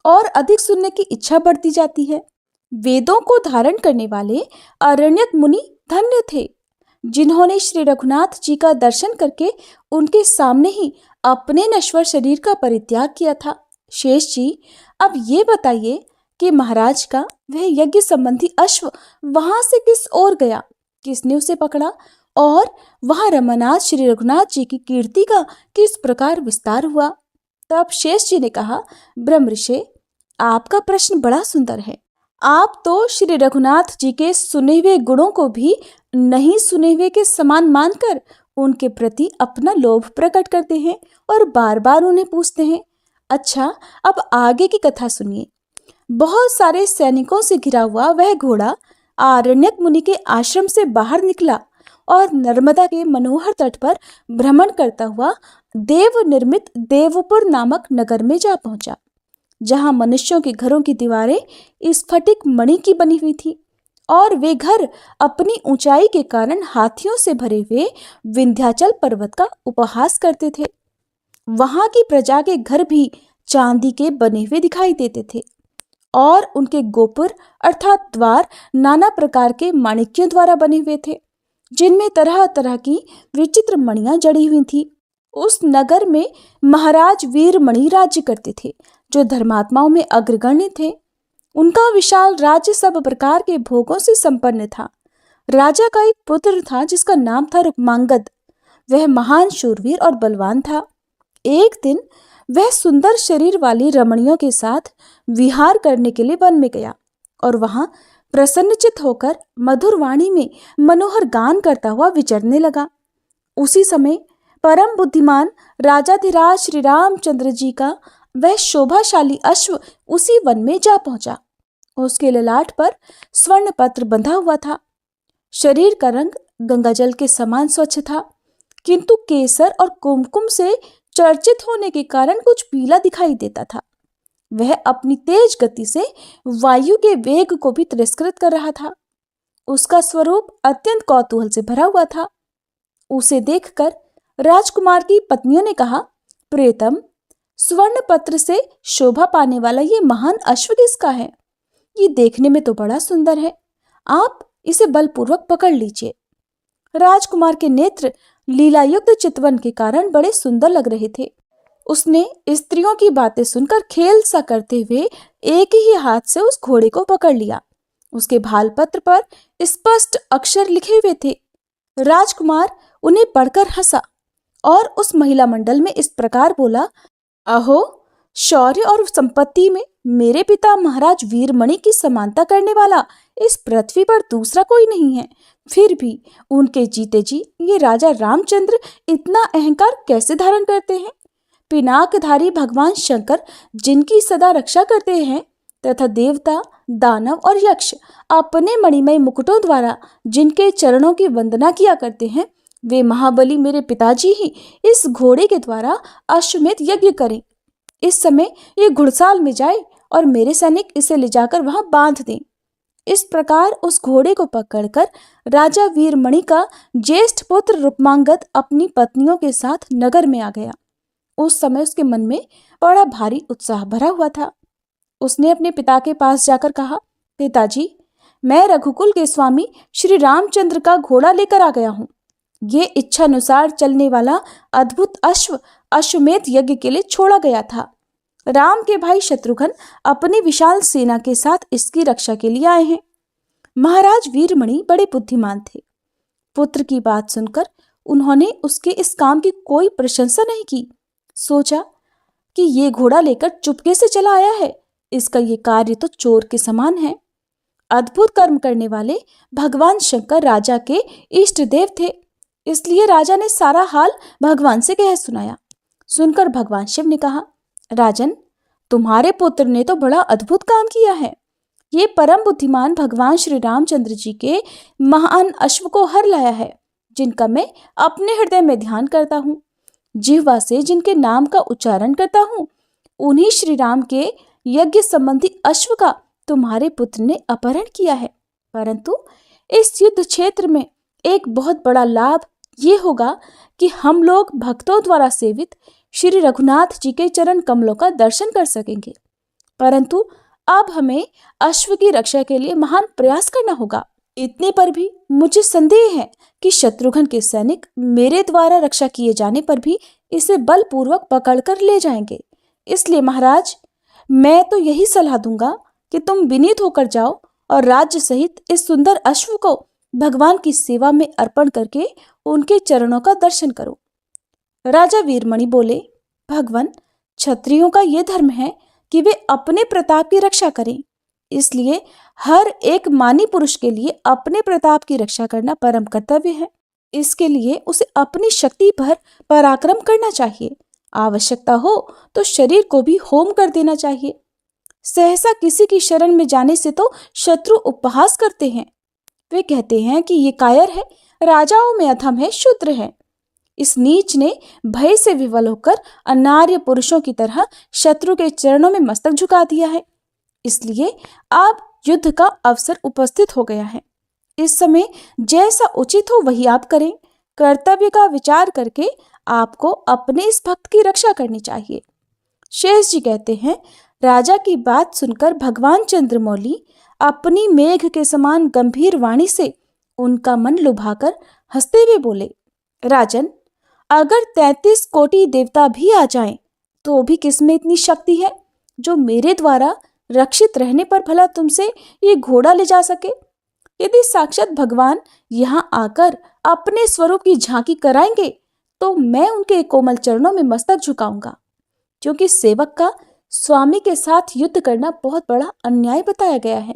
और अधिक सुनने की इच्छा बढ़ती जाती है। वेदों को धारण करने वाले आरण्यक मुनि धन्य थे, जिन्होंने श्री रघुनाथ जी का दर्शन करके उनके सामने ही अपने नश्वर शरीर का परित्याग किया था। शेष जी, अब ये बताइए कि महाराज का वह यज्ञ संबंधी अश्व वहां से किस ओर गया, किसने उसे पकड़ा और वहां रमनाथ श्री रघुनाथ जी की कीर्ति का किस प्रकार विस्तार हुआ? तब शेष जी ने कहा, ब्रह्मऋषि, आपका प्रश्न बड़ा सुंदर है। आप तो श्री रघुनाथ जी के सुने हुए गुणों को भी नहीं सुने हुए के समान मानकर उनके प्रति अपना लोभ प्रकट करते हैं और बार बार उन्हें पूछते हैं। अच्छा, अब आगे की कथा सुनिए। बहुत सारे सैनिकों से घिरा हुआ वह घोड़ा आरण्यक मुनि के आश्रम से बाहर निकला और नर्मदा के मनोहर तट पर भ्रमण करता हुआ देव निर्मित देवपुर नामक नगर में जा पहुंचा, जहां मनुष्यों के घरों की दीवारें स्फटिक मणि की बनी हुई थी और वे घर अपनी ऊंचाई के कारण हाथियों से भरे हुए विंध्याचल पर्वत का उपहास करते थे। वहां की प्रजा के घर भी चांदी के बने हुए दिखाई देते थे और उनके गोपुर अर्थात द्वार नाना प्रकार के माणिक्यों द्वारा बने हुए थे, जिनमें तरह तरह की विचित्र मणियां जड़ी हुई थी। उस नगर में महाराज वीरमणि राज्य करते थे, जो धर्मात्माओं में अग्रगण्य थे। उनका विशाल राज्य सब प्रकार के भोगों से संपन्न था। राजा का एक पुत्र था जिसका नाम था रुक्मांगद। वह महान शूरवीर और बलवान था। एक दिन वह सुंदर शरीर वाली रमणियों के साथ विहार करने के लिए वन में गया और वहां प्रसन्नचित होकर मधुर वाणी में मनोहर गान करता हुआ विचरने लगा। उसी समय परम बुद्धिमान राजाधिराज श्री रामचंद्र जी का वह शोभाशाली अश्व उसी वन में जा पहुंचा। उसके ललाट पर स्वर्ण पत्र बंधा हुआ था। शरीर का रंग गंगाजल के समान स्वच्छ था, किंतु केसर और कुमकुम से चर्चित होने के कारण कुछ पीला दिखाई देता था। वह अपनी तेज गति से वायु के वेग को भी तिरस्कृत कर रहा था। उसका स्वरूप अत्यंत कौतूहल से भरा हुआ था। उसे देखकर राजकुमार की पत्नियों ने कहा, प्रियतम, स्वर्ण पत्र से शोभा पाने वाला ये महान अश्व किसका है? ये देखने में तो बड़ा सुंदर है, आप इसे बलपूर्वक पकड़ लीजिए। राजकुमार के नेत्र लीलायुक्त चितवन के कारण बड़े सुंदर लग रहे थे। उसने स्त्रियों की बातें सुनकर खेल सा करते हुए एक ही हाथ से उस घोड़े को पकड़ लिया। उसके भाल पत्र पर स्पष्ट अक्षर लिखे हुए थे। राजकुमार उन्हें पढ़कर हंसा और उस महिला मंडल में इस प्रकार बोला, अहो, शौर्य और संपत्ति में मेरे पिता महाराज वीरमणि की समानता करने वाला इस पृथ्वी पर दूसरा कोई नहीं है। फिर भी उनके जीते जी ये राजा रामचंद्र इतना अहंकार कैसे धारण करते हैं? पिनाकधारी भगवान शंकर, जिनकी सदा रक्षा करते हैं, तथा देवता, दानव और यक्ष अपने मणिमय मुकुटों द्वारा जिनके चरणों की वंदना किया करते हैं, वे महाबली मेरे पिताजी ही इस घोड़े के द्वारा अश्वमेध यज्ञ करें। इस समय ये घुड़साल में जाए और मेरे सैनिक इसे ले जाकर वहां बांध दें। इस प्रकार उस घोड़े को पकड़कर राजा वीरमणि का ज्येष्ठ पुत्र रुक्मांगद अपनी पत्नियों के साथ नगर में आ गया। उस समय उसके मन में बड़ा भारी उत्साह भरा हुआ था। उसने अपने पिता के पास जाकर कहा, पिताजी, मैं रघुकुल के स्वामी श्री रामचंद्र का घोड़ा लेकर आ गया हूँ। ये इच्छानुसार चलने वाला अद्भुत अश्व अश्वमेध यज्ञ के लिए छोड़ा गया था। राम के भाई शत्रुघ्न अपनी विशाल सेना के साथ इसकी रक्षा के लिए आए हैं। महाराज वीरमणि बड़े बुद्धिमान थे। पुत्र की बात सुनकर उन्होंने उसके इस काम की कोई प्रशंसा नहीं की। सोचा कि ये घोड़ा लेकर चुपके से चला आया है, इसका ये कार्य तो चोर के समान है। अद्भुत कर्म करने वाले भगवान शंकर राजा के इष्ट देव थे, इसलिए राजा ने सारा हाल भगवान से कह सुनाया। सुनकर भगवान शिव ने कहा, राजन, तुम्हारे पुत्र ने तो बड़ा अद्भुत काम किया है। ये परम बुद्धिमान भगवान श्री रामचंद्र जी के महान अश्व को हर लाया है, जिनका मैं अपने हृदय में ध्यान करता हूँ। जिह्वा से जिनके नाम का उच्चारण करता हूँ, उन्हीं श्री राम के यज्ञ संबंधी अश्व का तुम्हारे पुत्र ने अपहरण किया है। परंतु इस युद्ध क्षेत्र में एक बहुत बड़ा लाभ ये होगा कि हम लोग भक्तों द्वारा सेवित श्री रघुनाथ जी के चरण कमलों का दर्शन कर सकेंगे। परंतु अब हमें अश्व की रक्षा के लिए महान प्रयास करना होगा। इतने पर भी मुझे संदेह है कि शत्रुघ्न के सैनिक मेरे द्वारा रक्षा किए जाने पर भी इसे बलपूर्वक पकड़कर ले जाएंगे। इसलिए महाराज, मैं तो यही सलाह दूंगा कि तुम विनीत होकर जाओ और राज्य सहित इस सुंदर अश्व को भगवान की सेवा में अर्पण करके उनके चरणों का दर्शन करो। राजा वीरमणि बोले, भगवान, क्षत्रियों का ये धर्म है कि वे अपने प्रताप की रक्षा करें। इसलिए हर एक मानी पुरुष के लिए अपने प्रताप की रक्षा करना परम कर्तव्य है। इसके लिए उसे अपनी शक्ति पर पराक्रम करना चाहिए। आवश्यकता हो तो शरीर को भी होम कर देना चाहिए। सहसा किसी की शरण में जाने से तो शत्रु उपहास करते हैं। वे कहते हैं कि ये कायर है, राजाओं में अधम है, शूद्र है। इस नीच ने भय से विवल होकर अनार्य पुरुषों की तरह शत्रु के चरणों में मस्तक झुका दिया है। इसलिए अब युद्ध का अवसर उपस्थित हो गया है। इस समय जैसा उचित हो वही आप करें। कर्तव्य का विचार करके आपको अपने इस भक्त की रक्षा करनी चाहिए। शेष जी कहते हैं, राजा की बात सुनकर भगवान चंद्रमौली अपनी मेघ के समान गंभीर वाणी से उनका मन लुभाकर हंसते हुए बोले, राजन, अगर 33 कोटि देवता भी आ जाएं, तो भी किसमें इतनी शक्ति है जो मेरे द्वारा रक्षित रहने पर भला तुमसे ये घोड़ा ले जा सके। यदि साक्षात भगवान यहाँ आकर अपने स्वरूप की झांकी कराएंगे तो मैं उनके कोमल चरणों में मस्तक झुकाऊंगा, क्योंकि सेवक का स्वामी के साथ युद्ध करना बहुत बड़ा अन्याय बताया गया है।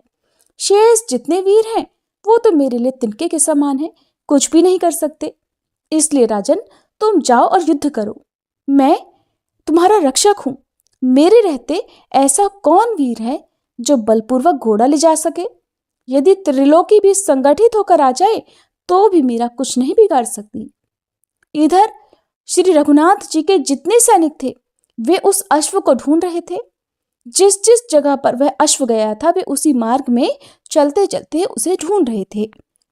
शेष जितने वीर हैं वो तो मेरे लिए तिनके के समान हैं, कुछ भी नहीं कर सकते। इसलिए राजन, तुम जाओ और युद्ध करो। मैं तुम्हारा रक्षक हूं। मेरे रहते ऐसा कौन वीर है जो बलपूर्वक घोड़ा ले जा सके। यदि त्रिलोकी भी संगठित होकर आ जाए तो भी मेरा कुछ नहीं बिगाड़ सकती। इधर श्री रघुनाथ जी के जितने सैनिक थे वे उस अश्व को ढूंढ रहे थे। जिस जिस जगह पर वह अश्व गया था वे उसी मार्ग में चलते चलते उसे ढूंढ रहे थे।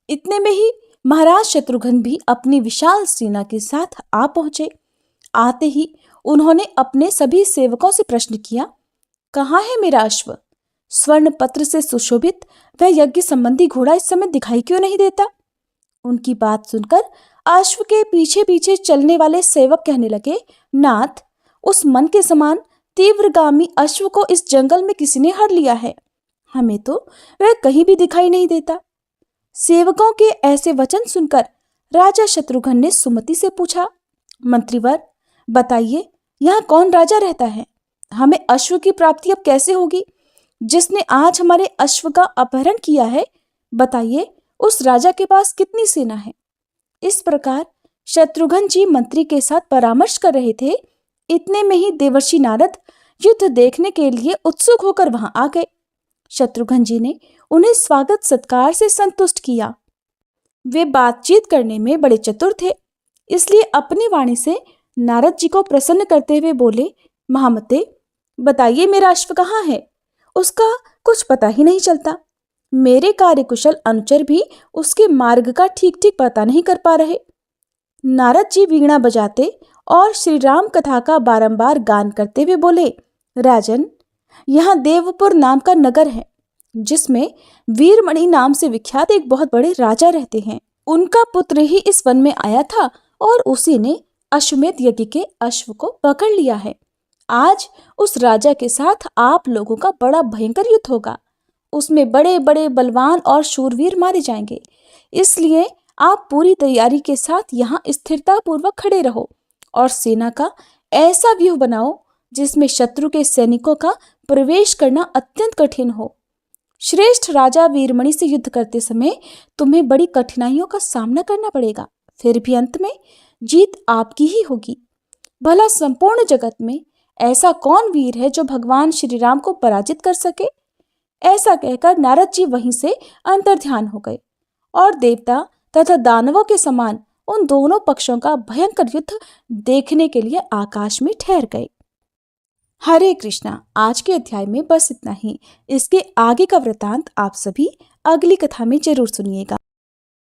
इतने में ही महाराज शत्रुघ्न भी अपनी विशाल सेना के साथ आ पहुंचे। आते ही उन्होंने अपने सभी सेवकों से प्रश्न किया, कहाँ है मेरा अश्व? स्वर्ण पत्र से सुशोभित वह यज्ञ संबंधी घोड़ा इस समय दिखाई क्यों नहीं देता? उनकी बात सुनकर अश्व के पीछे पीछे चलने वाले सेवक कहने लगे, नाथ, उस मन के समान तीव्रगामी अश्व को इस जंगल में किसी ने हर लिया है। हमें तो वह कहीं भी दिखाई नहीं देता। सेवकों के ऐसे वचन सुनकर राजा शत्रुघ्न ने सुमति से पूछा, मंत्रीवर, बताइए यहाँ कौन राजा रहता है? हमें अश्व की प्राप्ति अब कैसे होगी? जिसने आज हमारे अश्व का अपहरण किया है, बताइए उस राजा के पास कितनी सेना है? इस प्रकार शत्रुघ्न जी मंत्री के साथ परामर्श कर रहे थे। इतने में ही देवर्षि नारद युद्ध देखने के लिए उत्सुक होकर वहां आ गए। शत्रुघ्न जी ने उन्हें स्वागत सत्कार से संतुष्ट किया। वे बातचीत करने में बड़े चतुर थे, इसलिए अपनी वाणी से नारद जी को प्रसन्न करते हुए बोले, महामते, बताइए मेरा अश्व कहाँ है? उसका कुछ पता ही नहीं चलता। मेरे कार्यकुशल अनुचर भी उसके मार्ग का ठीक ठीक पता नहीं कर पा रहे। नारद जी वीणा बजाते और श्री राम कथा का बारंबार गान करते हुए बोले, राजन, यहाँ देवपुर नाम का नगर है जिसमें वीरमणि नाम से विख्यात एक बहुत बड़े राजा रहते हैं। उनका पुत्र ही इस वन में आया था और उसी ने अश्वमेध यज्ञ के अश्व को पकड़ लिया है। आज उस राजा के साथ आप लोगों का बड़ा भयंकर युद्ध होगा। उसमें बड़े बड़े बलवान और शूरवीर मारे जाएंगे। इसलिए आप पूरी तैयारी के साथ यहाँ स्थिरता पूर्वक खड़े रहो और सेना का ऐसा व्यूह बनाओ जिसमें शत्रु के सैनिकों का प्रवेश करना अत्यंत कठिन हो। श्रेष्ठ राजा वीरमणि से युद्ध करते समय तुम्हें बड़ी कठिनाइयों का सामना करना पड़ेगा, फिर भी अंत में जीत आपकी ही होगी। भला संपूर्ण जगत में ऐसा कौन वीर है जो भगवान श्री राम को पराजित कर सके? ऐसा कहकर नारद जी वहीं से अंतर्ध्यान हो गए और देवता तथा दानवों के समान उन दोनों पक्षों का भयंकर युद्ध देखने के लिए आकाश में ठहर गए। हरे कृष्णा। आज के अध्याय में बस इतना ही। इसके आगे का वृतांत आप सभी अगली कथा में जरूर सुनिएगा।